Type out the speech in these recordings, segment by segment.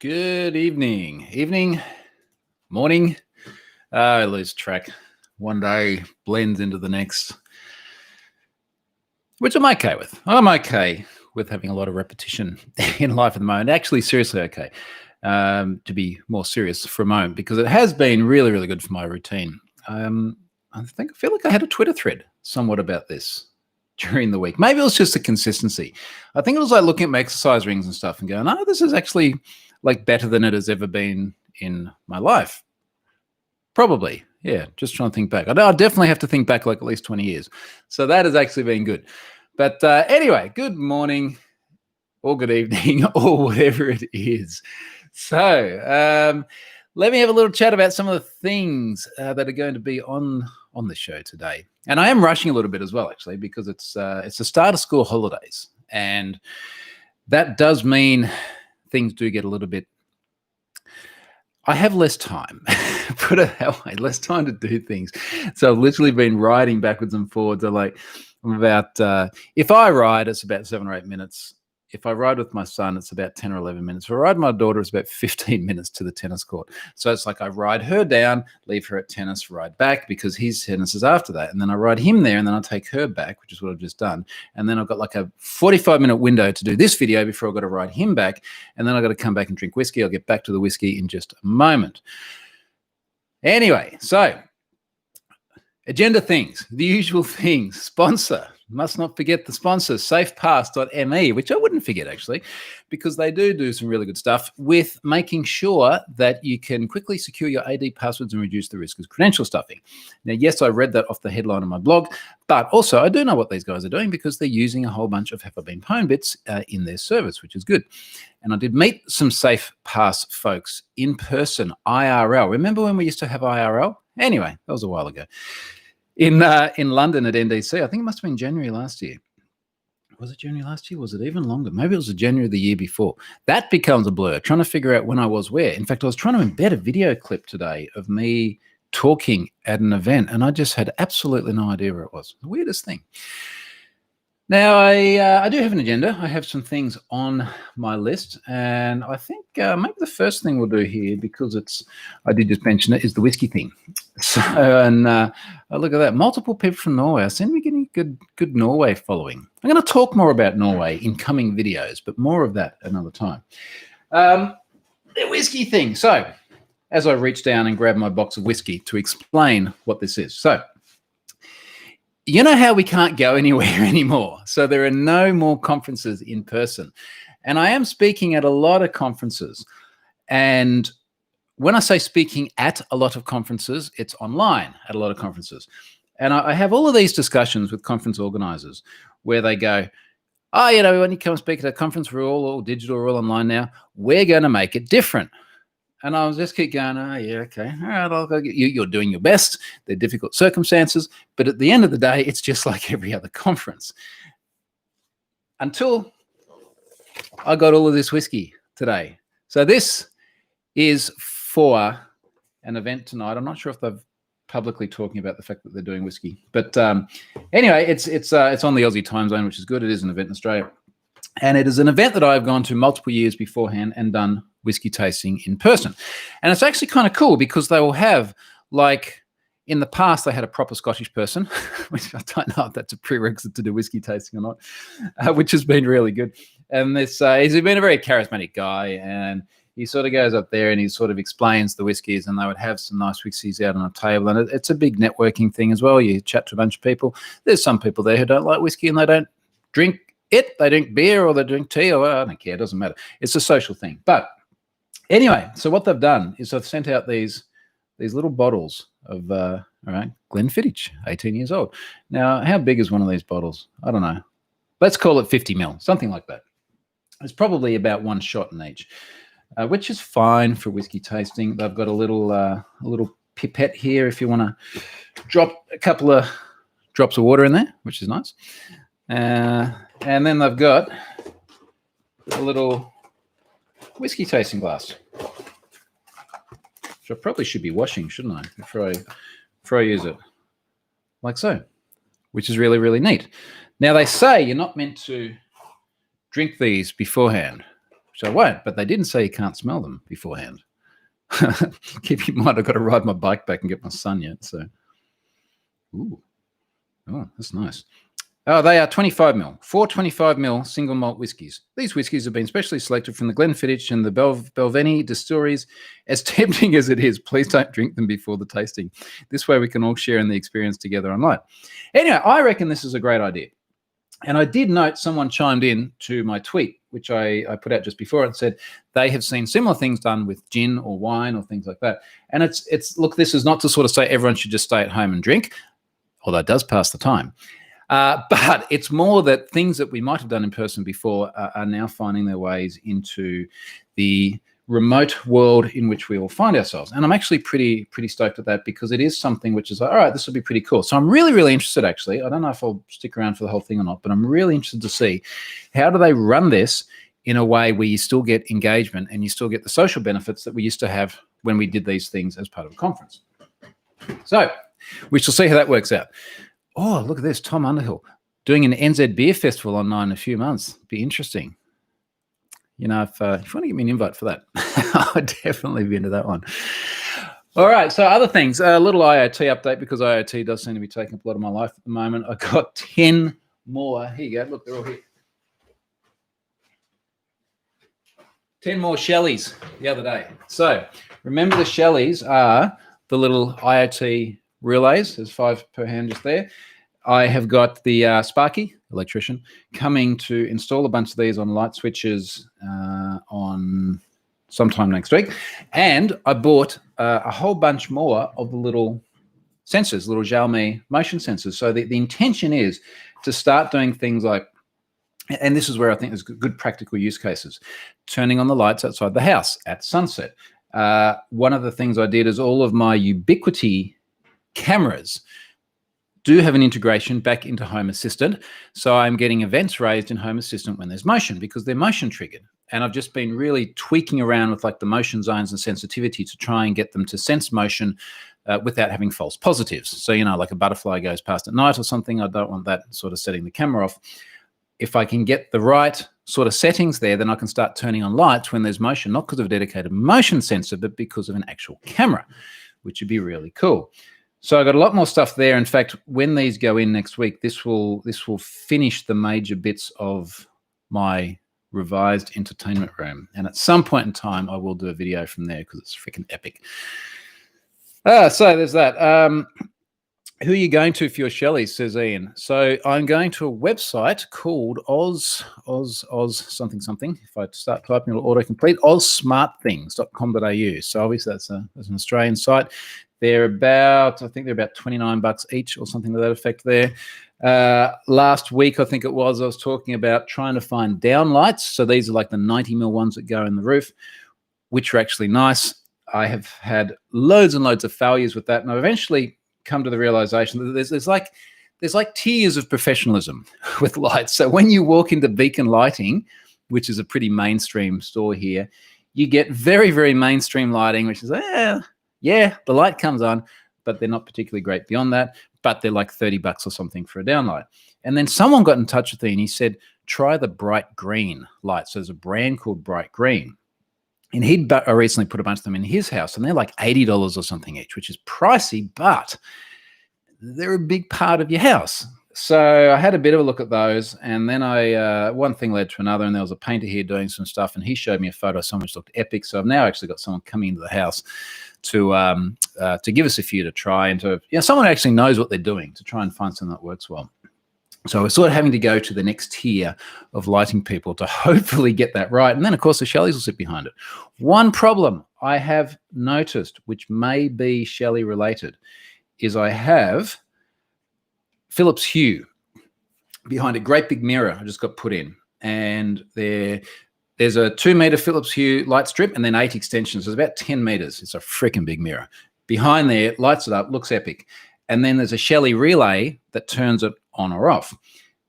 Good evening, morning. I lose track. One day blends into the next, which I'm okay with. I'm okay with having a lot of repetition in life at the moment. Actually, seriously okay, to be more serious for a moment, because it has been really, really good for my routine. I feel like I had a Twitter thread somewhat about this during the week. Maybe it was just the consistency. I think it was like looking at my exercise rings and stuff and going, oh, this is actually like better than it has ever been in my life. Probably. Yeah. Just trying to think back. I definitely have to think back like at least 20 years. So that has actually been good. But anyway, good morning or good evening or whatever it is. So let me have a little chat about some of the things that are going to be on the show today. And I am rushing a little bit as well, actually, because it's the start of school holidays. And that does mean things do get a little bit. I have less time, put it that way, less time to do things. So I've literally been riding backwards and forwards. I'm about, if I ride, it's about 7 or 8 minutes. If I ride with my son, it's about 10 or 11 minutes. If I ride my daughter, it's about 15 minutes to the tennis court. So it's like I ride her down, leave her at tennis, ride back, because his tennis is after that. And then I ride him there, and then I take her back, which is what I've just done. And then I've got like a 45-minute window to do this video before I've got to ride him back. And then I've got to come back and drink whiskey. I'll get back to the whiskey in just a moment. Anyway, so agenda things, the usual things. Sponsor. Must not forget the sponsor, safepass.me, which I wouldn't forget, actually, because they do some really good stuff with making sure that you can quickly secure your AD passwords and reduce the risk of credential stuffing. Now, yes, I read that off the headline of my blog, but also I do know what these guys are doing, because they're using a whole bunch of Have I Been Pwned bits in their service, which is good. And I did meet some SafePass folks in person, IRL. Remember when we used to have IRL? Anyway, that was a while ago. In London at NDC. I think it must have been January last year. Was it January last year? Was it even longer? Maybe it was January the year before. That becomes a blur, trying to figure out when I was where. In fact, I was trying to embed a video clip today of me talking at an event, and I just had absolutely no idea where it was. The weirdest thing. Now, I do have an agenda. I have some things on my list, and I think maybe the first thing we'll do here, because I did just mention it, is the whiskey thing. So, and look at that. Multiple people from Norway. I seem to be getting good Norway following. I'm going to talk more about Norway in coming videos, but more of that another time. The whiskey thing. So, as I reach down and grab my box of whiskey to explain what this is. So, you know how we can't go anywhere anymore. So there are no more conferences in person. And I am speaking at a lot of conferences. And when I say speaking at a lot of conferences, it's online at a lot of conferences. And I have all of these discussions with conference organizers where they go, oh, when you come speak at a conference, we're all digital, we're all online now. We're going to make it different. And I was just keep going, oh, yeah, okay. All right, I'll go get you. You're doing your best. They're difficult circumstances. But at the end of the day, it's just like every other conference. Until I got all of this whiskey today. So this is for an event tonight. I'm not sure if they've publicly talking about the fact that they're doing whiskey. But anyway, it's on the Aussie time zone, which is good. It is an event in Australia. And it is an event that I've gone to multiple years beforehand and done whiskey tasting in person. And it's actually kind of cool, because they will have, like, in the past, they had a proper Scottish person, which I don't know if that's a prerequisite to do whiskey tasting or not, which has been really good. And this he's been a very charismatic guy, and he sort of goes up there and he sort of explains the whiskeys, and they would have some nice whiskeys out on a table. And it's a big networking thing as well. You chat to a bunch of people. There's some people there who don't like whiskey and they don't drink it. They drink beer or they drink tea, or I don't care. It doesn't matter. It's a social thing. But anyway, so what they've done is they've sent out these little bottles of, Glenfiddich, 18 years old. Now, how big is one of these bottles? I don't know. Let's call it 50 mil, something like that. It's probably about one shot in each, which is fine for whiskey tasting. They've got a little pipette here if you want to drop a couple of drops of water in there, which is nice. And then they've got a little whiskey tasting glass, which I probably should be washing, shouldn't I, before I use it, like so, which is really, really neat. Now, they say you're not meant to drink these beforehand, which which I won't, but they didn't say you can't smell them beforehand. Keep in mind, I've got to ride my bike back and get my son yet. So, ooh, oh, that's nice. Oh, they are 25 mil, 4 25 mil single malt whiskies. These whiskies have been specially selected from the Glenfiddich and the Belveni distilleries. As tempting as it is, please don't drink them before the tasting. This way we can all share in the experience together online. Anyway, I reckon this is a great idea. And I did note someone chimed in to my tweet, which I put out just before, and said they have seen similar things done with gin or wine or things like that. And it's look, this is not to sort of say everyone should just stay at home and drink, although it does pass the time. But it's more that things that we might have done in person before are now finding their ways into the remote world in which we all find ourselves. And I'm actually pretty stoked at that, because it is something which is like, all right, this will be pretty cool. So I'm really, really interested, actually. I don't know if I'll stick around for the whole thing or not, but I'm really interested to see how do they run this in a way where you still get engagement and you still get the social benefits that we used to have when we did these things as part of a conference. So we shall see how that works out. Oh, look at this. Tom Underhill doing an NZ Beer Festival online in a few months. Be interesting. You know, if you want to give me an invite for that, I'd definitely be into that one. All right. So other things, a little IoT update, because IoT does seem to be taking up a lot of my life at the moment. I got 10 more. Here you go. Look, they're all here. 10 more Shelleys the other day. So remember, the Shelleys are the little IoT relays. There's 5 per hand just there. I have got the Sparky, electrician, coming to install a bunch of these on light switches on sometime next week. And I bought a whole bunch more of the little sensors, little Xiaomi motion sensors. So the intention is to start doing things like, and this is where I think there's good practical use cases, turning on the lights outside the house at sunset. One of the things I did is all of my Ubiquiti cameras do have an integration back into Home Assistant. So I'm getting events raised in Home Assistant when there's motion, because they're motion triggered. And I've just been really tweaking around with like the motion zones and sensitivity to try and get them to sense motion without having false positives. So, you know, like a butterfly goes past at night or something, I don't want that sort of setting the camera off. If I can get the right sort of settings there, then I can start turning on lights when there's motion, not because of a dedicated motion sensor, but because of an actual camera, which would be really cool. So I've got a lot more stuff there. In fact, when these go in next week, this will finish the major bits of my revised entertainment room. And at some point in time, I will do a video from there, because it's freaking epic. So there's that. Who are you going to for your Shelleys, says Ian. So I'm going to a website called Oz something. If I start typing, it'll autocomplete. ozsmartthings.com.au. So obviously that's an Australian site. They're about, I think they're about $29 each or something to that effect there. Last week, I think it was, I was talking about trying to find downlights. So these are like the 90 mil ones that go in the roof, which are actually nice. I have had loads and loads of failures with that. And I've eventually come to the realization that there's like tiers of professionalism with lights. So when you walk into Beacon Lighting, which is a pretty mainstream store here, you get very, very mainstream lighting, which is, yeah, the light comes on, but they're not particularly great beyond that. But they're like $30 or something for a downlight. And then someone got in touch with me and he said, try the Bright Green light. So there's a brand called Bright Green. And he'd recently put a bunch of them in his house, and they're like $80 or something each, which is pricey, but they're a big part of your house. So I had a bit of a look at those, and then one thing led to another, and there was a painter here doing some stuff, and he showed me a photo of someone which looked epic. So I've now actually got someone coming into the house to give us a few to try, and to, you know, someone who actually knows what they're doing, to try and find something that works well. So we're sort of having to go to the next tier of lighting people to hopefully get that right. And then, of course, the Shelleys will sit behind it. One problem I have noticed, which may be Shelley related, is I have Philips Hue behind a great big mirror I just got put in. And there's a 2-meter Philips Hue light strip and then 8 extensions. So it's about 10 meters. It's a freaking big mirror. Behind there, it lights it up, looks epic. And then there's a Shelley relay that turns it on or off,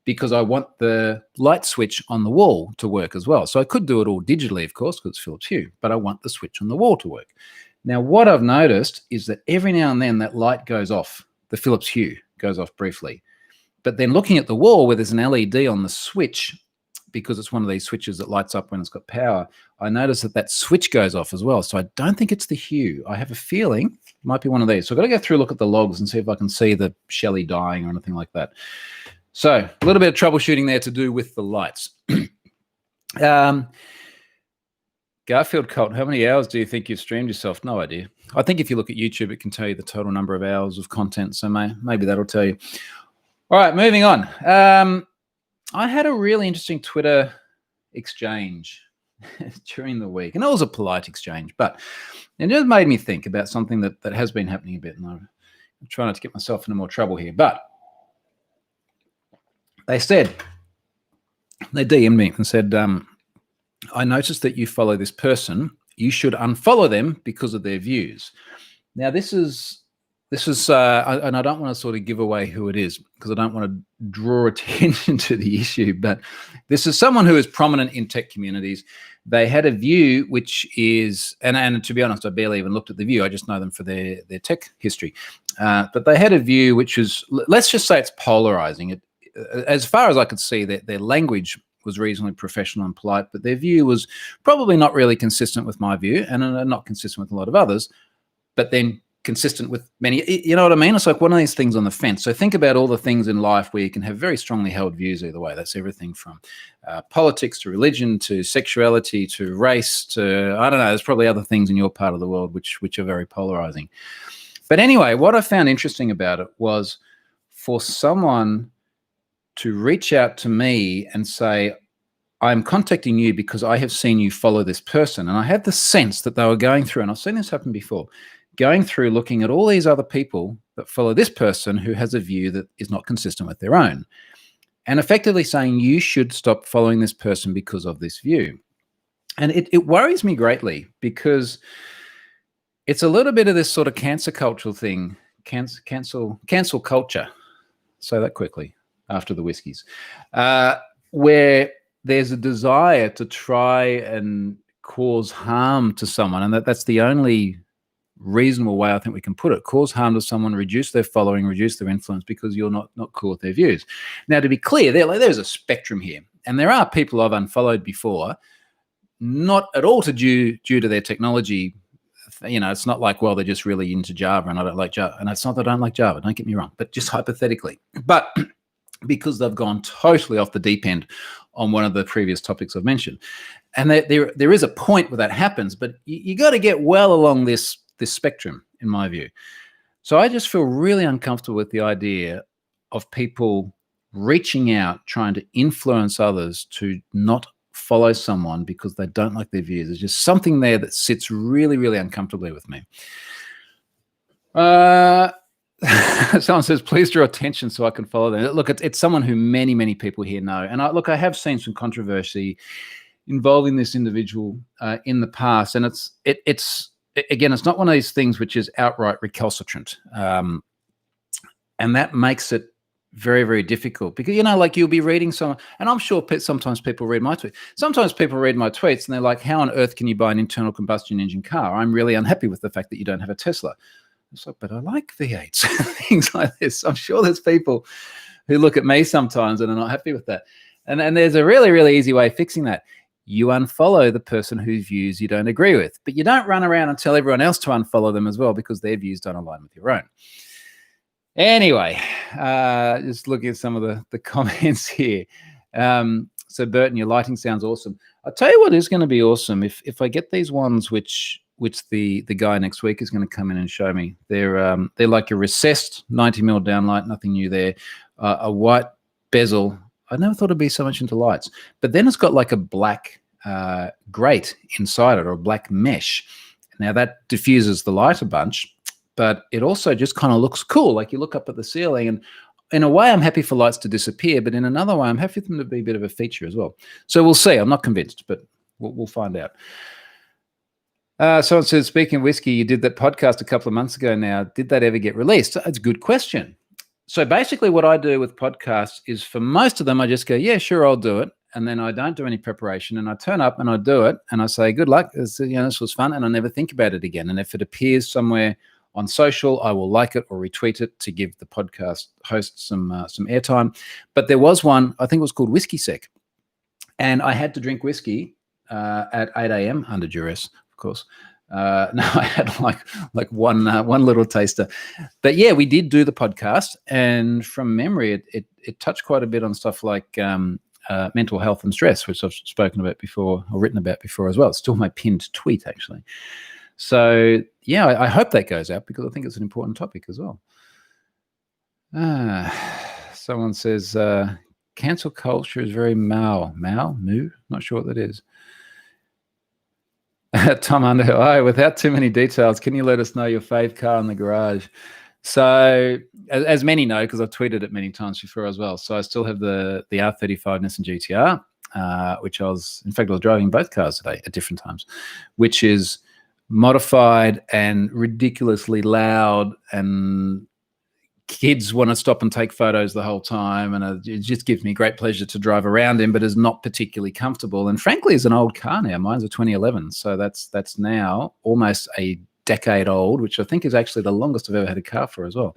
because I want the light switch on the wall to work as well. So I could do it all digitally, of course, because it's Philips Hue, but I want the switch on the wall to work. Now, what I've noticed is that every now and then that light goes off, the Philips Hue goes off briefly. But then looking at the wall where there's an LED on the switch, because it's one of these switches that lights up when it's got power, I notice that switch goes off as well. So I don't think it's the hue. I have a feeling it might be one of these. So I've got to go through, look at the logs and see if I can see the Shelly dying or anything like that. So a little bit of troubleshooting there to do with the lights. Garfield Cult, how many hours do you think you've streamed yourself? No idea. I think if you look at YouTube, it can tell you the total number of hours of content. So maybe that'll tell you. All right, moving on. I had a really interesting Twitter exchange during the week, and it was a polite exchange, but it just made me think about something that has been happening a bit, and I'm trying not to get myself into more trouble here. But they DM'd me and said, I noticed that you follow this person. You should unfollow them because of their views. Now, this is, and I don't want to sort of give away who it is because I don't want to draw attention to the issue, but this is someone who is prominent in tech communities. They had a view which is, and to be honest, I barely even looked at the view. I just know them for their tech history. But they had a view which is, let's just say it's polarizing. As far as I could see, their language was reasonably professional and polite, but their view was probably not really consistent with my view and not consistent with a lot of others, but then consistent with many. You know what I mean? It's like one of these things on the fence. So think about all the things in life where you can have very strongly held views either way. That's everything from politics to religion to sexuality to race to, I don't know, there's probably other things in your part of the world which are very polarizing. But anyway, what I found interesting about it was for someone to reach out to me and say, I'm contacting you because I have seen you follow this person. And I had the sense that they were going through, and I've seen this happen before, going through looking at all these other people that follow this person who has a view that is not consistent with their own, and effectively saying you should stop following this person because of this view. And it worries me greatly because it's a little bit of this sort of cancel cultural thing, cancel culture. Say that quickly after the whiskeys, where there's a desire to try and cause harm to someone. And that's the only reasonable way I think we can put it. Cause harm to someone, reduce their following, reduce their influence because you're not cool with their views. Now, to be clear, there's a spectrum here. And there are people I've unfollowed before, not at all due to their technology. You know, it's not like, well, they're just really into Java and I don't like Java. And it's not that I don't like Java, don't get me wrong, but just hypothetically. But because they've gone totally off the deep end on one of the previous topics I've mentioned. And there is a point where that happens, but you got to get well along this spectrum, in my view. So I just feel really uncomfortable with the idea of people reaching out, trying to influence others to not follow someone because they don't like their views. There's just something there that sits really, really uncomfortably with me. Someone says, please draw attention so I can follow them. Look, it's someone who many, many people here know. And I have seen some controversy involving this individual in the past. And it's again, it's not one of these things which is outright recalcitrant. And that makes it very, very difficult because, you know, like you'll be reading someone, and I'm sure sometimes people read my tweets. Sometimes people read my tweets and they're like, how on earth can you buy an internal combustion engine car? I'm really unhappy with the fact that you don't have a Tesla. It's like, but I like V8s, things like this. I'm sure there's people who look at me sometimes and are not happy with that. And there's a really, really easy way of fixing that. You unfollow the person whose views you don't agree with, but you don't run around and tell everyone else to unfollow them as well because their views don't align with your own. Anyway, just looking at some of the comments here. So Burton, your lighting sounds awesome. I'll tell you what is going to be awesome if I get these ones which the guy next week is going to come in and show me. They're like a recessed 90mm downlight, nothing new there. A white bezel. I never thought it'd be so much into lights, but then it's got like a black grate inside it, or a black mesh. Now that diffuses the light a bunch, but it also just kind of looks cool. Like you look up at the ceiling, and in a way I'm happy for lights to disappear, but in another way I'm happy for them to be a bit of a feature as well. So we'll see. I'm not convinced, but we'll find out. Someone says, speaking of whiskey, you did that podcast a couple of months ago now. Did that ever get released? That's a good question. So basically what I do with podcasts is for most of them, I just go, yeah, sure, I'll do it. And then I don't do any preparation, and I turn up and I do it and I say, good luck. This was fun. And I never think about it again. And if it appears somewhere on social, I will like it or retweet it to give the podcast host some airtime. But there was one, I think it was called Whiskey Sec. And I had to drink whiskey at 8 a.m. under duress, of course. No, I had like one little taster, but yeah, we did do the podcast, and from memory, it touched quite a bit on stuff like mental health and stress, which I've spoken about before or written about before as well. It's still my pinned tweet, actually. So yeah, I hope that goes out because I think it's an important topic as well. Someone says cancel culture is very moo. Not sure what that is. Tom Underhill, without too many details, can you let us know your fave car in the garage? So, as many know, because I've tweeted it many times before as well. So I still have the R35 Nissan GTR, which I was driving both cars today at different times, which is modified and ridiculously loud, and kids want to stop and take photos the whole time, and it just gives me great pleasure to drive around in, but is not particularly comfortable. And frankly, is an old car now. Mine's a 2011, so that's now almost a decade old, which I think is actually the longest I've ever had a car for as well.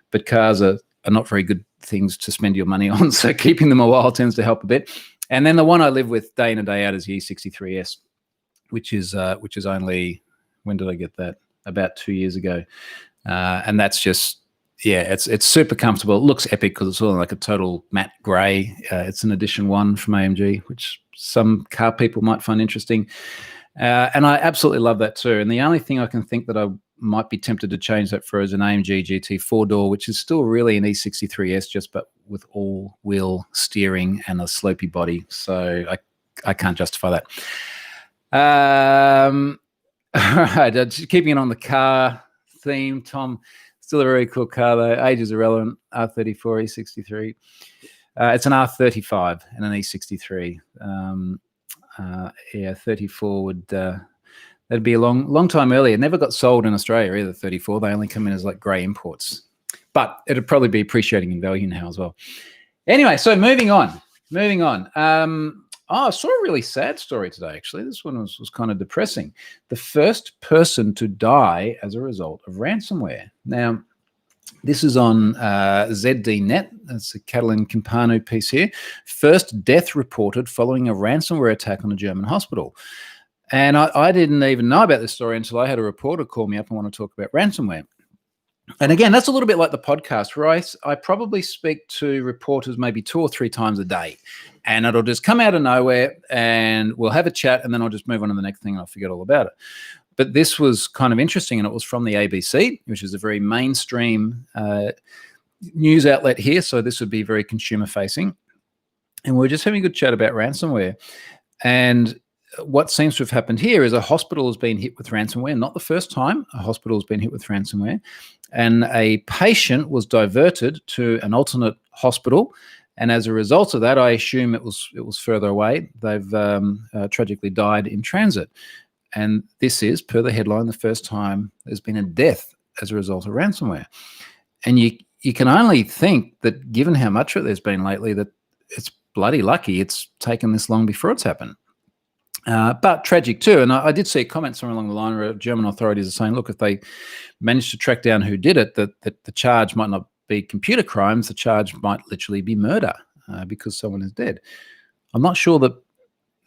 But cars are not very good things to spend your money on, so keeping them a while tends to help a bit. And then the one I live with day in and day out is the E63S, which is only, when did I get that? About 2 years ago, and that's just, yeah, it's super comfortable. It looks epic because it's all like a total matte grey. It's an edition 1 from AMG, which some car people might find interesting. And I absolutely love that too. And the only thing I can think that I might be tempted to change that for is an AMG GT 4-door, which is still really an E63S, just but with all-wheel steering and a slopey body. So I can't justify that. All right, just keeping it on the car theme, Tom. Still a very cool car, though. Age is irrelevant. R34, E63. It's an R35 and an E63. Yeah, 34 would that'd be a long time earlier. Never got sold in Australia either. 34. They only come in as like grey imports, but it'd probably be appreciating in value now as well. Anyway, so moving on. I saw a really sad story today, actually. This one was kind of depressing. The first person to die as a result of ransomware. Now, this is on ZDNet. That's a Catalin Campanu piece here. First death reported following a ransomware attack on a German hospital. And I didn't even know about this story until I had a reporter call me up and want to talk about ransomware. And again, that's a little bit like the podcast, where I probably speak to reporters maybe 2 or 3 times a day, and it'll just come out of nowhere and we'll have a chat and then I'll just move on to the next thing and I'll forget all about it. But this was kind of interesting, and it was from the ABC, which is a very mainstream news outlet here. So this would be very consumer facing. And we're just having a good chat about ransomware. And what seems to have happened here is a hospital has been hit with ransomware. Not the first time a hospital has been hit with ransomware. And a patient was diverted to an alternate hospital. And as a result of that, I assume it was further away. They've tragically died in transit. And this is, per the headline, the first time there's been a death as a result of ransomware. And you can only think that, given how much of it there's been lately, that it's bloody lucky it's taken this long before it's happened. But tragic too. And I did see comments somewhere along the line where German authorities are saying, look, if they manage to track down who did it, that the charge might not be computer crimes, the charge might literally be murder because someone is dead. I'm not sure that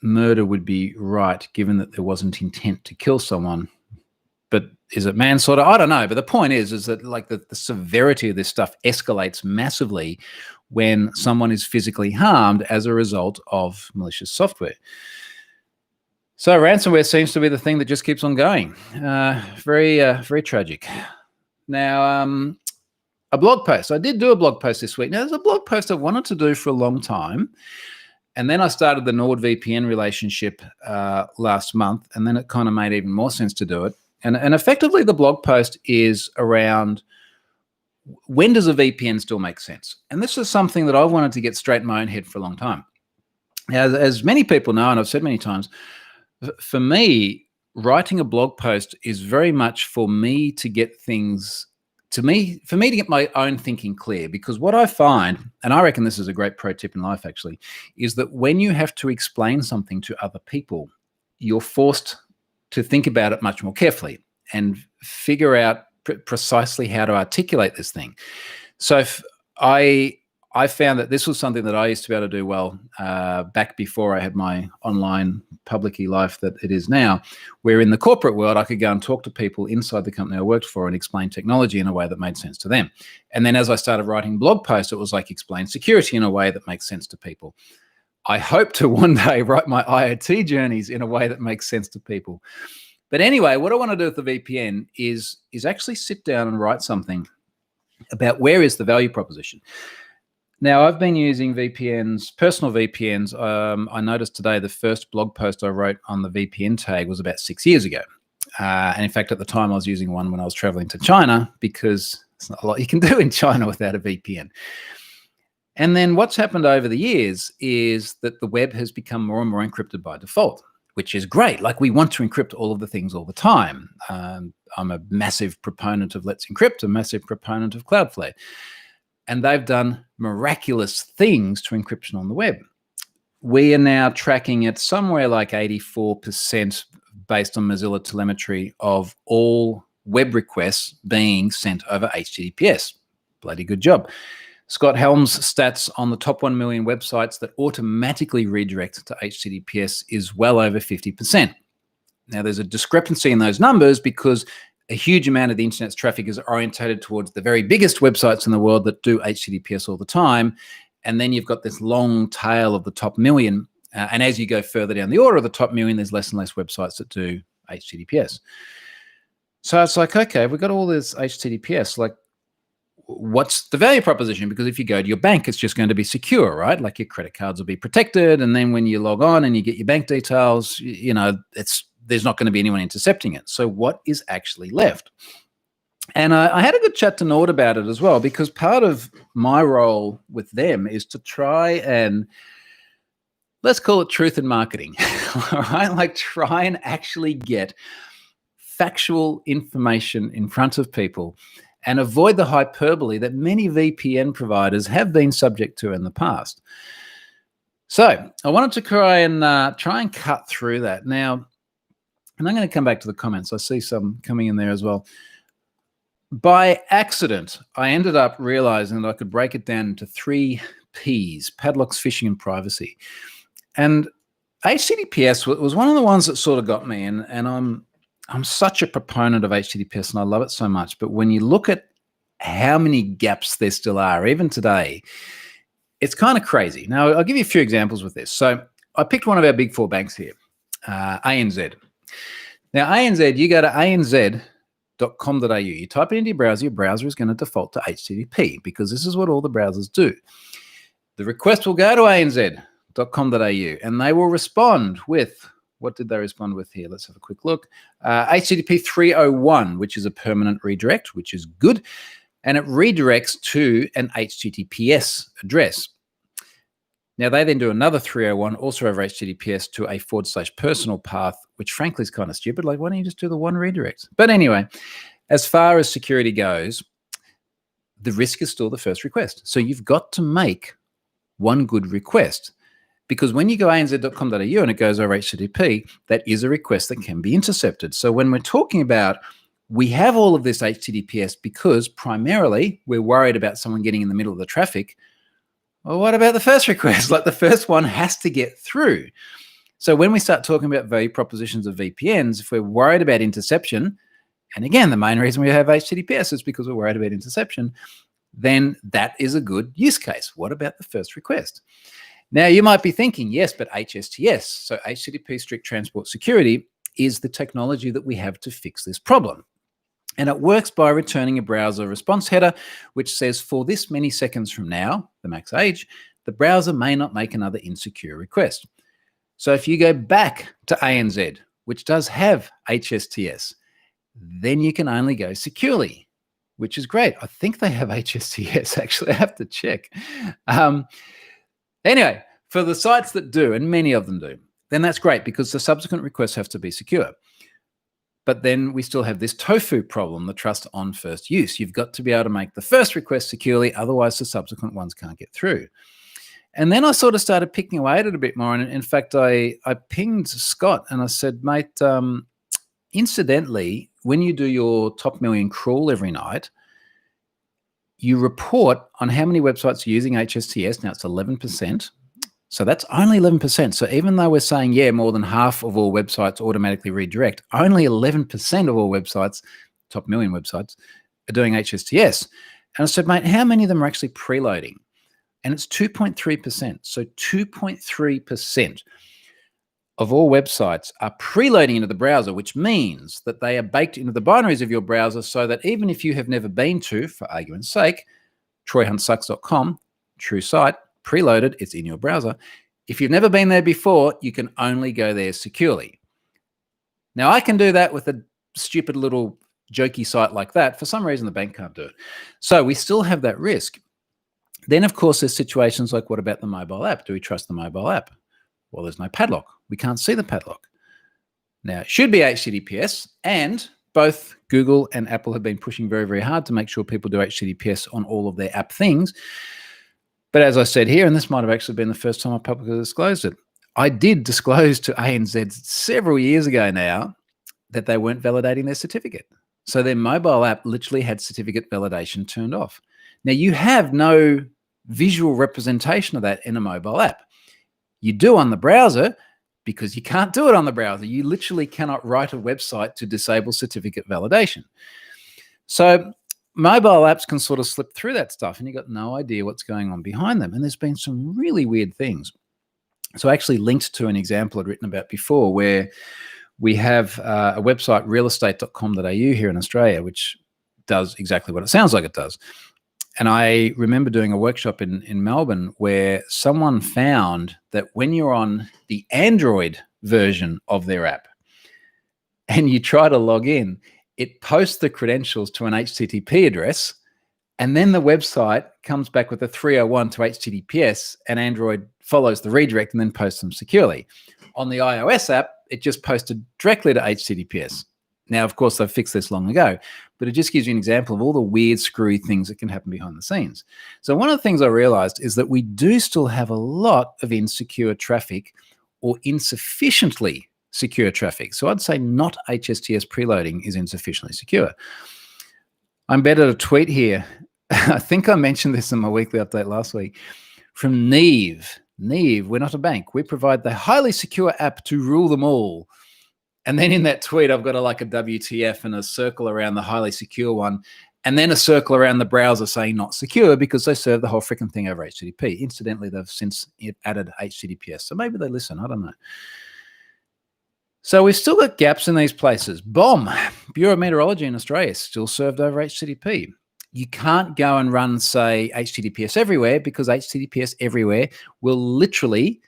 murder would be right, given that there wasn't intent to kill someone. But is it manslaughter? I don't know. But the point is that like the severity of this stuff escalates massively when someone is physically harmed as a result of malicious software. So ransomware seems to be the thing that just keeps on going. Very tragic. Now, a blog post. I did do a blog post this week. Now, there's a blog post I wanted to do for a long time. And then I started the NordVPN relationship last month, and then it kind of made even more sense to do it. And effectively, the blog post is around, when does a VPN still make sense? And this is something that I've wanted to get straight in my own head for a long time. As many people know, and I've said many times, for me, writing a blog post is very much for me to get things for me to get my own thinking clear. Because what I find, and I reckon this is a great pro tip in life actually, is that when you have to explain something to other people, you're forced to think about it much more carefully and figure out precisely how to articulate this thing. So if I I found that this was something that I used to be able to do well back before I had my online public life that it is now, where in the corporate world, I could go and talk to people inside the company I worked for and explain technology in a way that made sense to them. And then as I started writing blog posts, it was like explain security in a way that makes sense to people. I hope to one day write my IoT journeys in a way that makes sense to people. But anyway, what I want to do with the VPN is actually sit down and write something about where is the value proposition. Now, I've been using VPNs, personal VPNs. I noticed today the first blog post I wrote on the VPN tag was about 6 years ago. And in fact, at the time, I was using one when I was traveling to China because there's not a lot you can do in China without a VPN. And then what's happened over the years is that the web has become more and more encrypted by default, which is great. Like, we want to encrypt all of the things all the time. I'm a massive proponent of Let's Encrypt, a massive proponent of Cloudflare. And they've done miraculous things to encryption on the web. We are now tracking at somewhere like 84% based on Mozilla telemetry of all web requests being sent over HTTPS. Bloody good job. Scott Helm's stats on the top 1 million websites that automatically redirect to HTTPS is well over 50%. Now, there's a discrepancy in those numbers because a huge amount of the internet's traffic is orientated towards the very biggest websites in the world that do HTTPS all the time. And then you've got this long tail of the top million. And as you go further down the order of the top million, there's less and less websites that do HTTPS. So it's like, okay, we've got all this HTTPS, like, what's the value proposition? Because if you go to your bank, it's just going to be secure, right? Like, your credit cards will be protected. And then when you log on and you get your bank details, you know, there's not going to be anyone intercepting it. So what is actually left? And I had a good chat to Nord about it as well, because part of my role with them is to try and, let's call it truth in marketing, all right? Like, try and actually get factual information in front of people and avoid the hyperbole that many VPN providers have been subject to in the past. So I wanted to try and cut through that. Now, and I'm going to come back to the comments. I see some coming in there as well. By accident, I ended up realizing that I could break it down into 3 Ps: padlocks, phishing, and privacy. And HTTPS was one of the ones that sort of got me. And I'm such a proponent of HTTPS, and I love it so much. But when you look at how many gaps there still are, even today, it's kind of crazy. Now, I'll give you a few examples with this. So I picked one of our big 4 banks here, ANZ. Now, ANZ, you go to anz.com.au, you type it into your browser is going to default to HTTP because this is what all the browsers do. The request will go to anz.com.au and they will respond with, what did they respond with here? Let's have a quick look. HTTP 301, which is a permanent redirect, which is good. And it redirects to an HTTPS address. Now, they then do another 301, also over HTTPS, to a /personal path, which frankly is kind of stupid. Like, why don't you just do the one redirect? But anyway, as far as security goes, the risk is still the first request. So you've got to make one good request, because when you go anz.com.au and it goes over HTTP, that is a request that can be intercepted. So when we're talking about, we have all of this HTTPS because primarily we're worried about someone getting in the middle of the traffic. Well, what about the first request? Like, the first one has to get through. So when we start talking about value propositions of VPNs, if we're worried about interception, and again, the main reason we have HTTPS is because we're worried about interception, then that is a good use case. What about the first request? Now, you might be thinking, yes, but HSTS, so HTTP Strict Transport Security, is the technology that we have to fix this problem. And it works by returning a browser response header, which says for this many seconds from now, the max age, the browser may not make another insecure request. So if you go back to ANZ, which does have HSTS, then you can only go securely, which is great. I think they have HSTS, actually. I have to check. Anyway, for the sites that do, and many of them do, then that's great because the subsequent requests have to be secure. But then we still have this tofu problem, the trust on first use. You've got to be able to make the first request securely, otherwise the subsequent ones can't get through. And then I sort of started picking away at it a bit more. And in fact, I pinged Scott and I said, mate, incidentally, when you do your top million crawl every night, you report on how many websites are using HSTS. Now it's 11%. So that's only 11%. So even though we're saying, yeah, more than half of all websites automatically redirect, only 11% of all websites, top million websites, are doing HSTS. And I said, mate, how many of them are actually preloading? And it's 2.3%. So 2.3% of all websites are preloading into the browser, which means that they are baked into the binaries of your browser so that even if you have never been to, for argument's sake, troyhuntsucks.com, true site, preloaded, it's in your browser. If you've never been there before, you can only go there securely. Now, I can do that with a stupid little jokey site like that. For some reason, the bank can't do it. So we still have that risk. Then, of course, there's situations like, what about the mobile app? Do we trust the mobile app? Well, there's no padlock. We can't see the padlock. Now, it should be HTTPS, and both Google and Apple have been pushing very, very hard to make sure people do HTTPS on all of their app things. But as I said here, and this might have actually been the first time I publicly disclosed it, I did disclose to ANZ several years ago now that they weren't validating their certificate. So their mobile app literally had certificate validation turned off. Now, you have no visual representation of that in a mobile app. You do on the browser because you can't do it on the browser. You literally cannot write a website to disable certificate validation. So mobile apps can sort of slip through that stuff and you've got no idea what's going on behind them. And there's been some really weird things. So I actually linked to an example I'd written about before where we have a website, realestate.com.au here in Australia, which does exactly what it sounds like it does. And I remember doing a workshop in Melbourne where someone found that when you're on the Android version of their app and you try to log in, it posts the credentials to an HTTP address, and then the website comes back with a 301 to HTTPS, and Android follows the redirect and then posts them securely. On the iOS app, it just posted directly to HTTPS. Now, of course, they've fixed this long ago, but it just gives you an example of all the weird, screwy things that can happen behind the scenes. So one of the things I realized is that we do still have a lot of insecure traffic or insufficiently secure traffic. So I'd say not HSTS preloading is insufficiently secure. I embedded a tweet here. I think I mentioned this in my weekly update last week from Neve. Neve, we're not a bank. We provide the highly secure app to rule them all. And then in that tweet, I've got a WTF and a circle around the highly secure one, and then a circle around the browser saying not secure because they serve the whole freaking thing over HTTP. Incidentally, they've since added HTTPS. So maybe they listen. I don't know. So we've still got gaps in these places. BOM, Bureau of Meteorology in Australia, still served over HTTP. You can't go and run, say, HTTPS everywhere because HTTPS everywhere will literally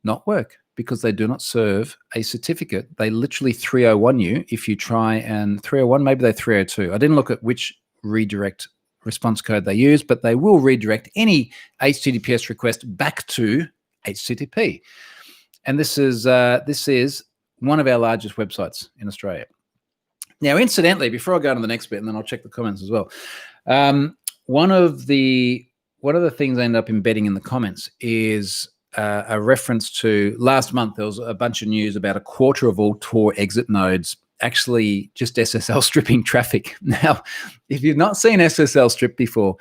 not work because they do not serve a certificate. They literally 301 you if you try, and 301, maybe they're 302. I didn't look at which redirect response code they use, but they will redirect any HTTPS request back to HTTP. And this is one of our largest websites in Australia. Now, incidentally, before I go on to the next bit, and then I'll check the comments as well, one of the things I ended up embedding in the comments is a reference to last month. There was a bunch of news about a quarter of all Tor exit nodes actually just SSL stripping traffic. Now, if you've not seen SSL strip before,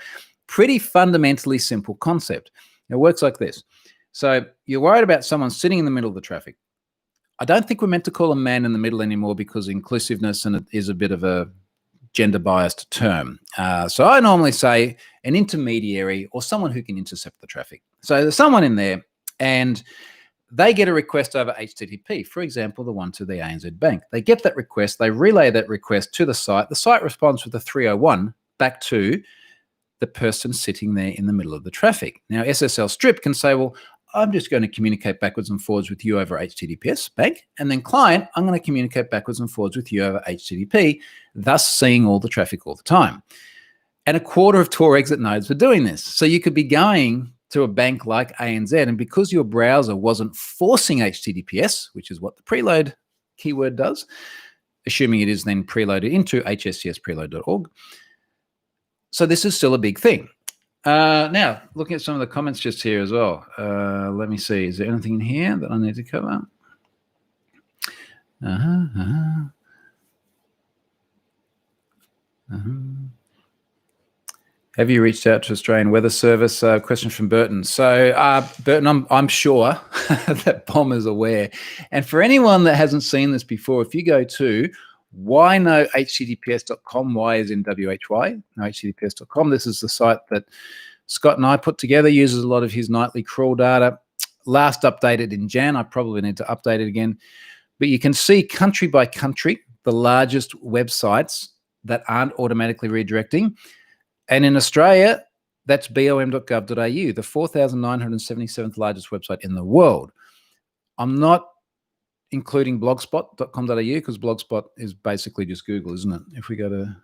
pretty fundamentally simple concept. It works like this. So you're worried about someone sitting in the middle of the traffic. I don't think we're meant to call a man in the middle anymore because inclusiveness and it is a bit of a gender biased term. So I normally say an intermediary or someone who can intercept the traffic. So there's someone in there and they get a request over HTTP, for example, the one to the ANZ Bank. They get that request, they relay that request to the site responds with a 301 back to the person sitting there in the middle of the traffic. Now, SSL strip can say, well, I'm just going to communicate backwards and forwards with you over HTTPS, bank, and then client, I'm going to communicate backwards and forwards with you over HTTP, thus seeing all the traffic all the time. And a quarter of Tor exit nodes were doing this. So you could be going to a bank like ANZ, and because your browser wasn't forcing HTTPS, which is what the preload keyword does, assuming it is then preloaded into hstspreload.org. So this is still a big thing. Now, looking at some of the comments just here as well. Let me see. Is there anything in here that I need to cover? Have you reached out to Australian Weather Service? Question from Burton. So, Burton, I'm sure that BOM is aware. And for anyone that hasn't seen this before, if you go to whynohttps.com, why is in WHY, nohttps.com. This is the site that Scott and I put together, uses a lot of his nightly crawl data. Last updated in Jan. I probably need to update it again. But you can see country by country, the largest websites that aren't automatically redirecting. And in Australia, that's bom.gov.au, the 4,977th largest website in the world. I'm not including blogspot.com.au because Blogspot is basically just Google, isn't it? If we go to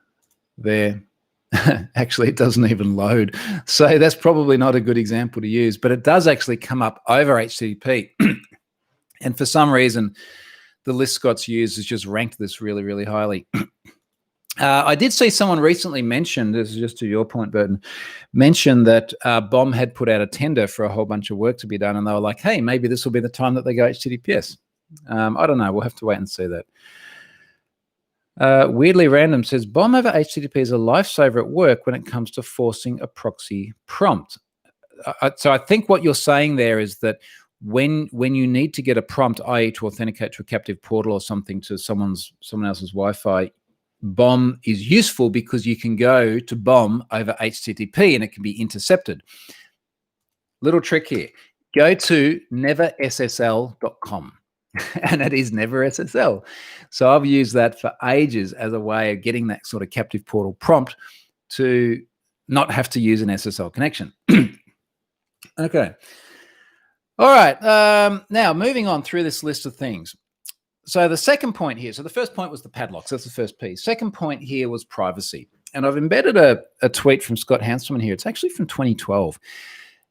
there, actually, it doesn't even load. So that's probably not a good example to use, but it does actually come up over HTTP. And for some reason, the list Scott's used has just ranked this really, really highly. I did see someone recently mention, this is just to your point, Burton, mention that BOM had put out a tender for a whole bunch of work to be done, and they were like, hey, maybe this will be the time that they go HTTPS. I don't know. We'll have to wait and see that. Weirdly Random says, BOM over HTTP is a lifesaver at work when it comes to forcing a proxy prompt. So I think what you're saying there is that when you need to get a prompt, i.e. to authenticate to a captive portal or something to someone else's Wi-Fi, BOM is useful because you can go to BOM over HTTP and it can be intercepted. Little trick here. Go to neverssl.com and it is neverssl. So I've used that for ages as a way of getting that sort of captive portal prompt to not have to use an SSL connection. Okay. All right. Now, moving on through this list of things. So the second point here, so the first point was the padlocks. That's the first piece. Second point here was privacy. And I've embedded a tweet from Scott Hanselman here. It's actually from 2012.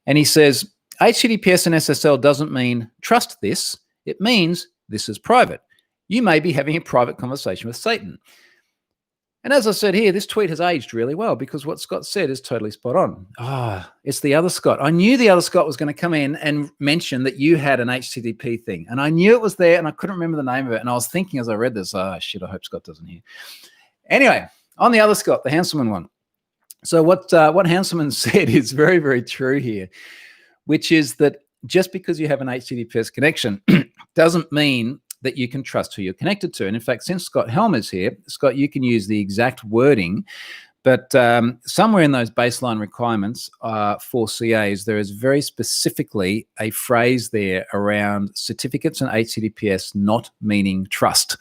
And he says, HTTPS and SSL doesn't mean trust this. It means this is private. You may be having a private conversation with Satan. And as I said here, this tweet has aged really well because what Scott said is totally spot on. It's the other Scott. I knew the other Scott was going to come in and mention that you had an HTTP thing. And I knew it was there and I couldn't remember the name of it. And I was thinking as I read this, shit, I hope Scott doesn't hear. Anyway, on the other Scott, the Hanselman one. So what Hanselman said is very, very true here, which is that just because you have an HTTPS connection doesn't mean that you can trust who you're connected to. And in fact, since Scott Helm is here, Scott, you can use the exact wording, but somewhere in those baseline requirements for CAs, there is very specifically a phrase there around certificates and HTTPS not meaning trust.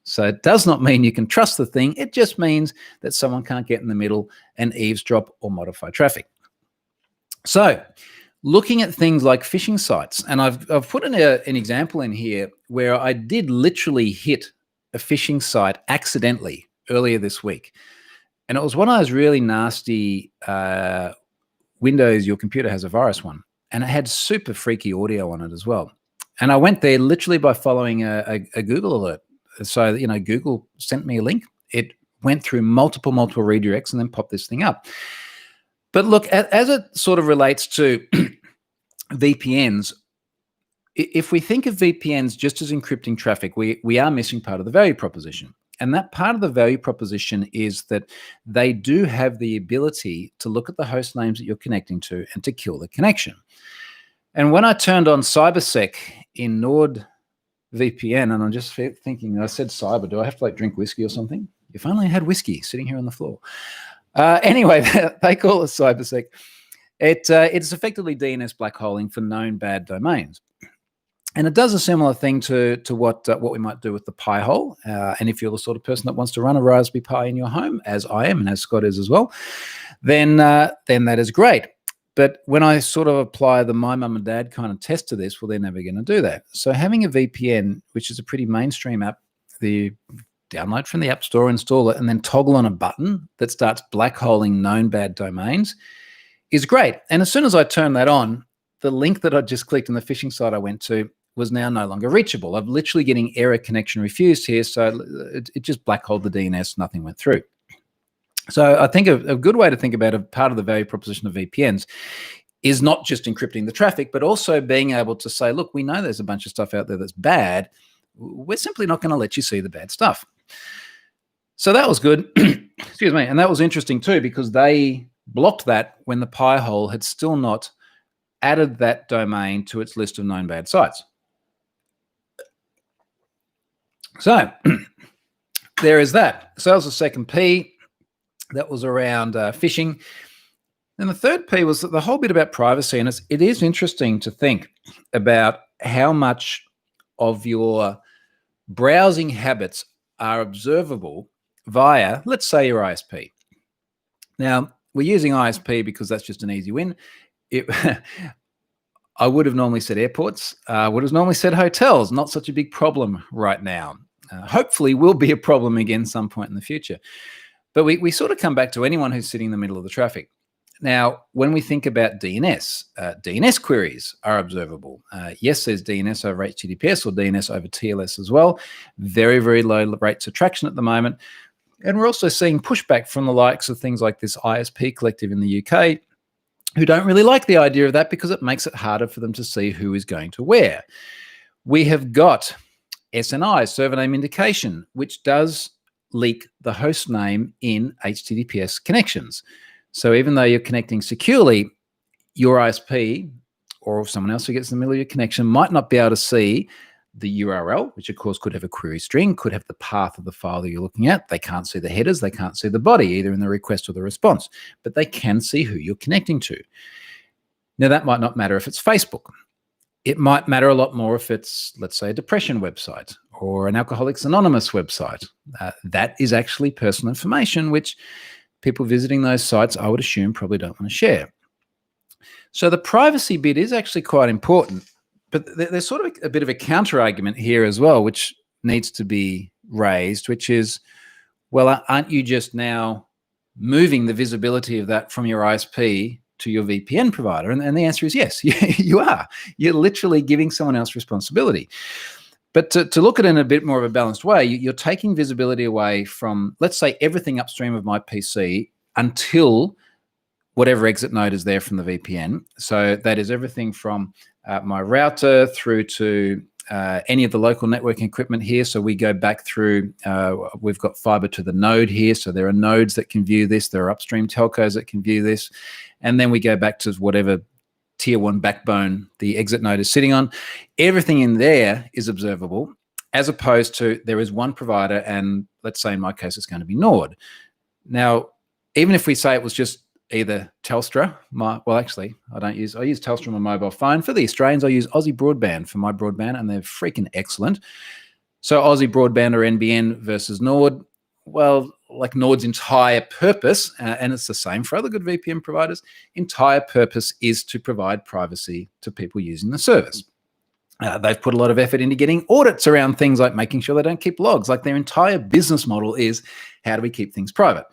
So it does not mean you can trust the thing. It just means that someone can't get in the middle and eavesdrop or modify traffic. So looking at things like phishing sites, and I've put an example in here where I did literally hit a phishing site accidentally earlier this week. And it was one of those really nasty Windows, your computer has a virus one. And it had super freaky audio on it as well. And I went there literally by following a Google alert. So, Google sent me a link. It went through multiple redirects and then popped this thing up. But look, as it sort of relates to VPNs, if we think of VPNs just as encrypting traffic, we are missing part of the value proposition. And that part of the value proposition is that they do have the ability to look at the host names that you're connecting to and to kill the connection. And when I turned on CyberSec in NordVPN, and I'm just thinking, I said cyber, do I have to drink whiskey or something? If only I had whiskey sitting here on the floor. Anyway, they call it CyberSec. It's effectively DNS black holing for known bad domains. And it does a similar thing to what we might do with the Pi hole. And if you're the sort of person that wants to run a Raspberry Pi in your home, as I am and as Scott is as well, then that is great. But when I sort of apply the my mum and dad kind of test to this, well, they're never going to do that. So having a VPN, which is a pretty mainstream app, the download from the App Store, install it, and then toggle on a button that starts black holing known bad domains is great. And as soon as I turn that on, the link that I just clicked on the phishing site I went to was now no longer reachable. I'm literally getting error connection refused here. So it just black holed the DNS, nothing went through. So I think a good way to think about a part of the value proposition of VPNs is not just encrypting the traffic, but also being able to say, look, we know there's a bunch of stuff out there that's bad. We're simply not going to let you see the bad stuff. So that was good. Excuse me. And that was interesting too, because they blocked that when the Pi-hole had still not added that domain to its list of known bad sites. So there is that. So that was the second P. That was around phishing. And the third P was the whole bit about privacy. And it is interesting to think about how much of your browsing habits are observable via, let's say, your ISP. Now, we're using ISP because that's just an easy win. I would have normally said airports, would have normally said hotels, not such a big problem right now. Hopefully will be a problem again some point in the future. But we sort of come back to anyone who's sitting in the middle of the traffic. Now, when we think about DNS, DNS queries are observable. Yes, there's DNS over HTTPS or DNS over TLS as well. Very, very low rates of traction at the moment. And we're also seeing pushback from the likes of things like this ISP collective in the UK, who don't really like the idea of that because it makes it harder for them to see who is going to where. We have got SNI, server name indication, which does leak the host name in HTTPS connections. So even though you're connecting securely, your ISP or someone else who gets in the middle of your connection might not be able to see the URL, which of course could have a query string, could have the path of the file that you're looking at. They can't see the headers, they can't see the body, either in the request or the response, but they can see who you're connecting to. Now, that might not matter if it's Facebook. It might matter a lot more if it's, let's say, a depression website or an Alcoholics Anonymous website. That is actually personal information, which people visiting those sites, I would assume, probably don't want to share. So the privacy bit is actually quite important. But there's sort of a bit of a counter argument here as well, which needs to be raised, which is, well, aren't you just now moving the visibility of that from your ISP to your VPN provider? And the answer is yes, you are. You're literally giving someone else responsibility. But to look at it in a bit more of a balanced way, you're taking visibility away from, let's say, everything upstream of my PC until whatever exit node is there from the VPN. So that is everything from my router through to any of the local networking equipment here. So we go back through, we've got fiber to the node here. So there are nodes that can view this. There are upstream telcos that can view this. And then we go back to whatever tier one backbone the exit node is sitting on. Everything in there is observable, as opposed to there is one provider, and let's say in my case, it's going to be Nord. Now, even if we say it was just either Telstra, I use Telstra on my mobile phone. For the Australians, I use Aussie Broadband for my broadband, and they're freaking excellent. So Aussie Broadband or NBN versus Nord, well, like Nord's entire purpose, and it's the same for other good VPN providers, entire purpose is to provide privacy to people using the service. They've put a lot of effort into getting audits around things like making sure they don't keep logs. Like their entire business model is, how do we keep things private?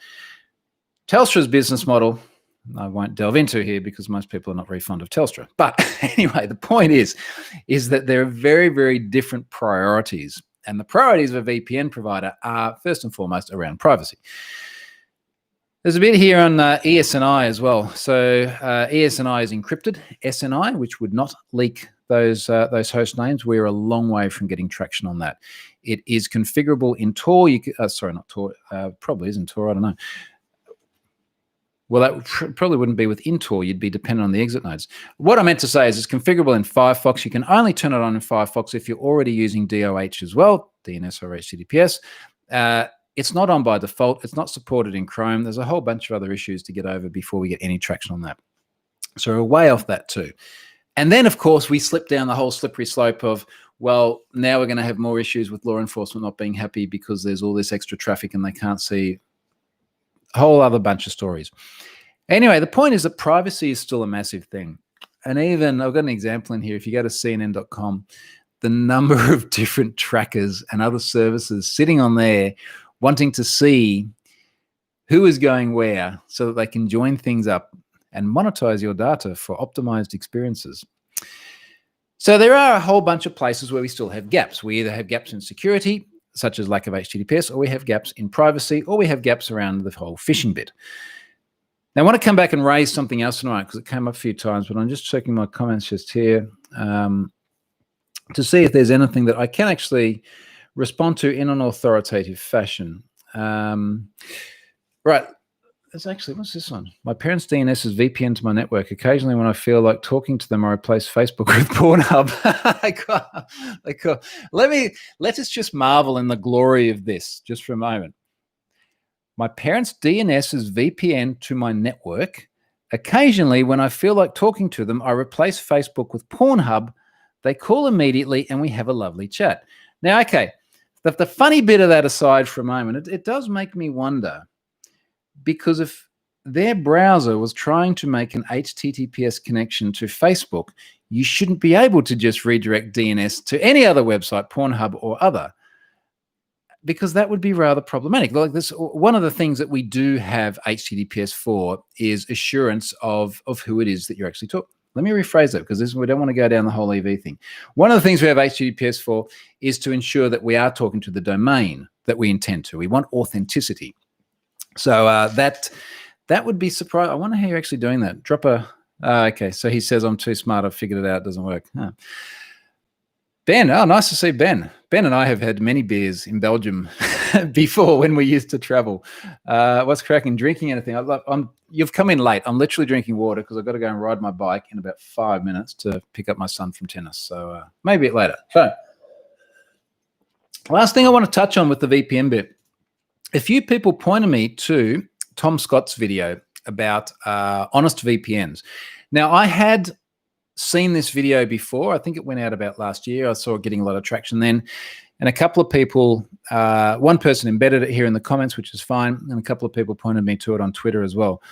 Telstra's business model, I won't delve into here because most people are not very fond of Telstra. But anyway, the point is that there are very, very different priorities. And the priorities of a VPN provider are first and foremost around privacy. There's a bit here on ESNI as well. So ESNI is encrypted. SNI, which would not leak those host names, we're a long way from getting traction on that. It is configurable in Tor. Not Tor. Probably isn't Tor. I don't know. Well, that probably wouldn't be within Tor. You'd be dependent on the exit nodes. What I meant to say is it's configurable in Firefox. You can only turn it on in Firefox if you're already using DOH as well, DNS or HTTPS. It's not on by default. It's not supported in Chrome. There's a whole bunch of other issues to get over before we get any traction on that. So we're way off that too. And then, of course, we slip down the whole slippery slope of, well, now we're going to have more issues with law enforcement not being happy because there's all this extra traffic and they can't see. A whole other bunch of stories. Anyway, the point is that privacy is still a massive thing. And even, I've got an example in here. If you go to CNN.com, the number of different trackers and other services sitting on there wanting to see who is going where so that they can join things up and monetize your data for optimized experiences. So there are a whole bunch of places where we still have gaps. We either have gaps in security, such as lack of HTTPS, or we have gaps in privacy, or we have gaps around the whole phishing bit. Now, I want to come back and raise something else tonight because it came up a few times, but I'm just checking my comments just here to see if there's anything that I can actually respond to in an authoritative fashion. Right. There's actually, what's this one? My parents' DNS is VPN to my network. Occasionally, when I feel like talking to them, I replace Facebook with Pornhub. Let us just marvel in the glory of this just for a moment. My parents' DNS is VPN to my network. Occasionally, when I feel like talking to them, I replace Facebook with Pornhub. They call immediately, and we have a lovely chat. Now, okay, the funny bit of that aside for a moment, it does make me wonder. Because if their browser was trying to make an HTTPS connection to Facebook, you shouldn't be able to just redirect DNS to any other website, Pornhub or other, because that would be rather problematic. Like this, one of the things that we do have HTTPS for is assurance of who it is that you're actually talking. Let me rephrase that, because we don't want to go down the whole EV thing. One of the things we have HTTPS for is to ensure that we are talking to the domain that we intend to. We want authenticity. So that would be surprising. I wonder how you're actually doing that. Drop a okay. So he says I'm too smart. I've figured it out. It doesn't work. Huh. Ben, oh, nice to see Ben. Ben and I have had many beers in Belgium before when we used to travel. What's cracking? Drinking anything? You've come in late. I'm literally drinking water because I've got to go and ride my bike in about 5 minutes to pick up my son from tennis. So maybe it later. So last thing I want to touch on with the VPN bit. A few people pointed me to Tom Scott's video about honest VPNs. Now, I had seen this video before. I think it went out about last year. I saw it getting a lot of traction then. And a couple of people, one person embedded it here in the comments, which is fine. And a couple of people pointed me to it on Twitter as well.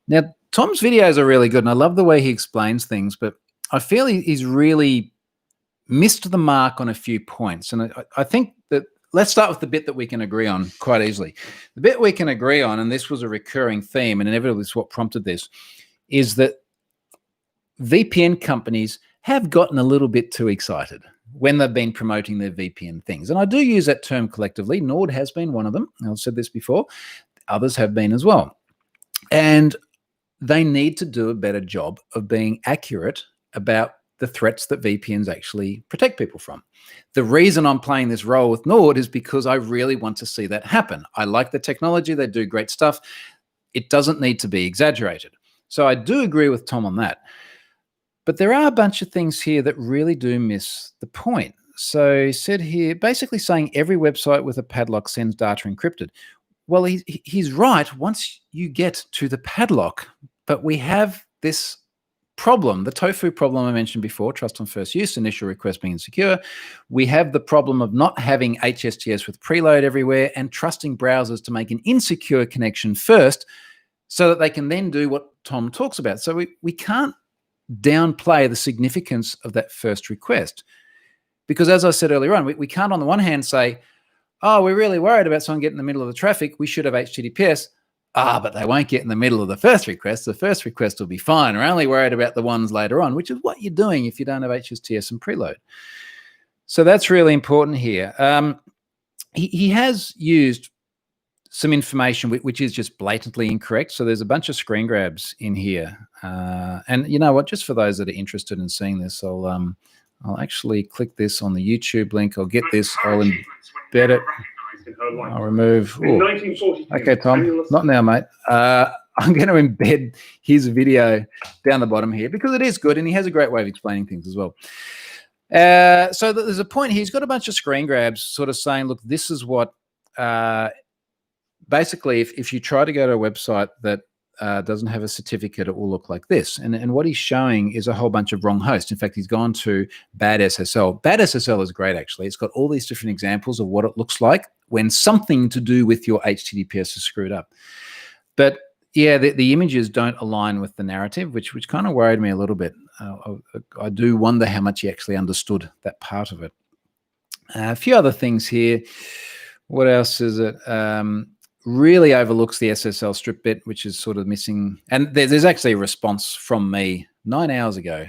Now, Tom's videos are really good, and I love the way he explains things, but I feel he's really missed the mark on a few points. And I think that let's start with the bit that we can agree on quite easily. The bit we can agree on, and this was a recurring theme, and inevitably it's what prompted this, is that VPN companies have gotten a little bit too excited when they've been promoting their VPN things. And I do use that term collectively. Nord has been one of them. I've said this before. Others have been as well. And they need to do a better job of being accurate about the threats that VPNs actually protect people from. The reason I'm playing this role with Nord is because I really want to see that happen. I like the technology. They do great stuff. It doesn't need to be exaggerated. So I do agree with Tom on that. But there are a bunch of things here that really do miss the point. So he said here, basically saying every website with a padlock sends data encrypted. Well, he's right once you get to the padlock, but we have this problem, the tofu problem I mentioned before, trust on first use, initial request being insecure. We have the problem of not having HSTS with preload everywhere and trusting browsers to make an insecure connection first so that they can then do what Tom talks about. So we can't downplay the significance of that first request. Because as I said earlier on, we can't on the one hand say, oh, we're really worried about someone getting in the middle of the traffic. We should have HTTPS. But they won't get in the middle of the first request. The first request will be fine. We're only worried about the ones later on, which is what you're doing if you don't have HSTS and preload. So that's really important here. He has used some information which is just blatantly incorrect. So there's a bunch of screen grabs in here. And you know what? Just for those that are interested in seeing this, I'll actually click this on the YouTube link. I'll get this. I'll embed it. I'll remove. Okay, Tom, not now, mate. I'm going to embed his video down the bottom here because it is good and he has a great way of explaining things as well. So there's a point here. He's got a bunch of screen grabs sort of saying, look, this is what basically if you try to go to a website that doesn't have a certificate, it will look like this. And what he's showing is a whole bunch of wrong hosts. In fact, he's gone to Bad SSL. Bad SSL is great, actually. It's got all these different examples of what it looks like when something to do with your HTTPS is screwed up. But yeah, the images don't align with the narrative, which kind of worried me a little bit. I do wonder how much he actually understood that part of it. A few other things here. What else is it? Really overlooks the SSL strip bit, which is sort of missing. And there's actually a response from me 9 hours ago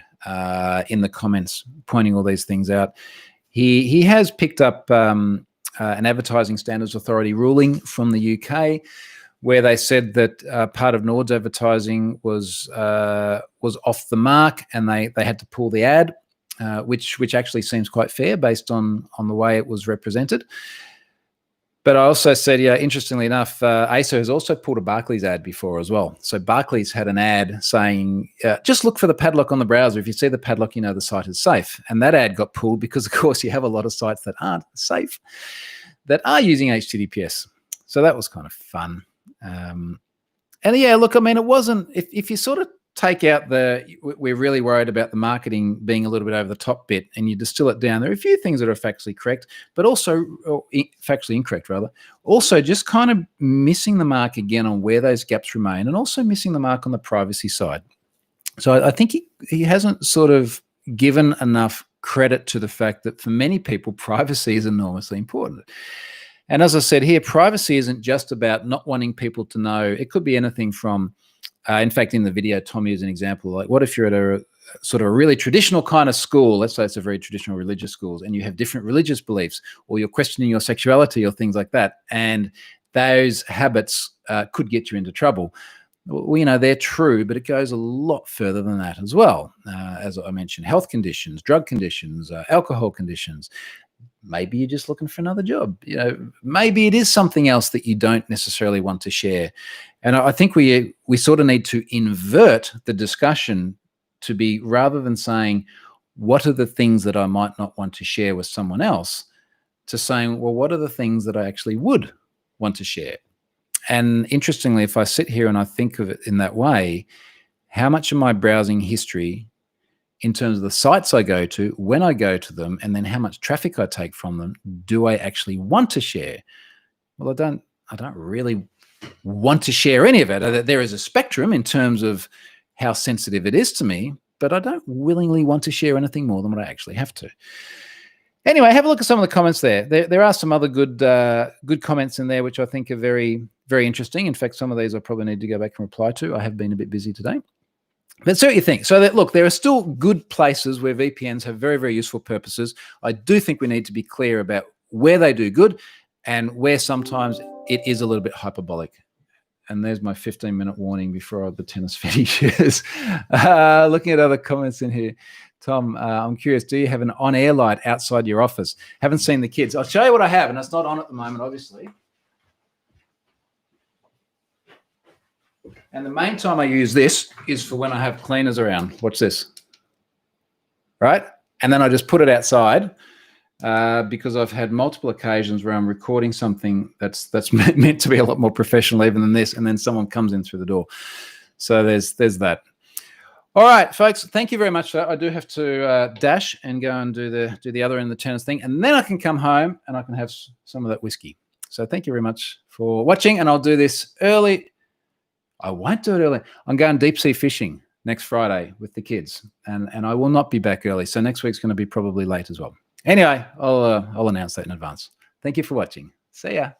in the comments pointing all these things out. He has picked up an Advertising Standards Authority ruling from the UK where they said that part of Nord's advertising was off the mark and they had to pull the ad, which actually seems quite fair based on the way it was represented. But I also said, yeah, interestingly enough, ASO has also pulled a Barclays ad before as well. So Barclays had an ad saying, just look for the padlock on the browser. If you see the padlock, you know the site is safe. And that ad got pulled because, of course, you have a lot of sites that aren't safe, that are using HTTPS. So that was kind of fun. And yeah, look, I mean, it wasn't, if you sort of take out we're really worried about the marketing being a little bit over the top bit and you distill it down, there are a few things that are factually correct, but also factually incorrect rather. Also just kind of missing the mark again on where those gaps remain, and also missing the mark on the privacy side. So I think he hasn't sort of given enough credit to the fact that for many people, privacy is enormously important. And as I said here, privacy isn't just about not wanting people to know. It could be anything from, in fact, in the video, Tom used an example, like what if you're at a sort of a really traditional kind of school, let's say it's a very traditional religious schools, and you have different religious beliefs, or you're questioning your sexuality or things like that, and those habits could get you into trouble. Well, you know, they're true, but it goes a lot further than that as well. As I mentioned, health conditions, drug conditions, alcohol conditions. Maybe you're just looking for another job. You know, maybe it is something else that you don't necessarily want to share. And I think we sort of need to invert the discussion to be, rather than saying, what are the things that I might not want to share with someone else, to saying, well, what are the things that I actually would want to share? And interestingly, if I sit here and I think of it in that way, how much of my browsing history in terms of the sites I go to, when I go to them, and then how much traffic I take from them, do I actually want to share? Well, I don't really want to share any of it. There is a spectrum in terms of how sensitive it is to me, but I don't willingly want to share anything more than what I actually have to. Anyway, have a look at some of the comments there. There are some other good comments in there, which I think are very, very interesting. In fact, some of these I probably need to go back and reply to. I have been a bit busy today. But see what you think. So that, look, there are still good places where VPNs have very, very useful purposes. I do think we need to be clear about where they do good and where sometimes it is a little bit hyperbolic. And there's my 15-minute warning before the tennis finishes. Looking at other comments in here. Tom, I'm curious, do you have an on-air light outside your office? Haven't seen the kids. I'll show you what I have, and it's not on at the moment, obviously. And the main time I use this is for when I have cleaners around. Watch this. Right? And then I just put it outside because I've had multiple occasions where I'm recording something that's meant to be a lot more professional even than this, and then someone comes in through the door. So there's that. All right, folks, thank you very much for that. I do have to dash and go and do the other end of the tennis thing, and then I can come home and I can have some of that whiskey. So thank you very much for watching, and I'll do this early. I won't do it early. I'm going deep sea fishing next Friday with the kids, and I will not be back early. So next week's going to be probably late as well. Anyway, I'll announce that in advance. Thank you for watching. See ya.